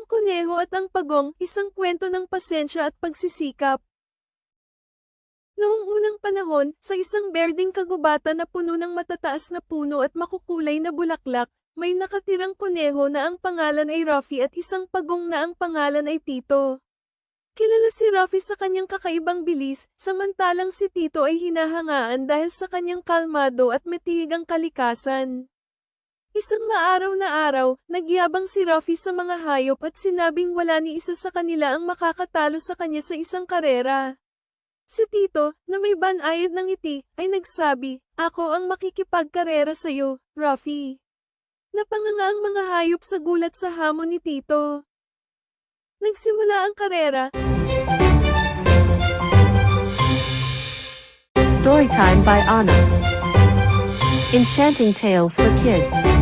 Kuneho at ang Pagong, isang kwento ng pasensya at pagsisikap. Noong unang panahon, sa isang berdeng kagubatan na puno ng matataas na puno at makukulay na bulaklak, may nakatirang kuneho na ang pangalan ay Ruffy at isang pagong na ang pangalan ay Tito. Kilala si Ruffy sa kanyang kakaibang bilis, samantalang si Tito ay hinahangaan dahil sa kanyang kalmado at matigang kalikasan. Isang maaraw na araw, nagyabang si Ruffy sa mga hayop at sinabing wala ni isa sa kanila ang makakatalo sa kanya sa isang karera. Si Tito, na may banayad ng ngiti, ay nagsabi, "Ako ang makikipagkarera sa'yo, Ruffy." Napanganga ang mga hayop sa gulat sa hamon ni Tito. Nagsimula ang karera. Storytime by Anna. Enchanting Tales for Kids.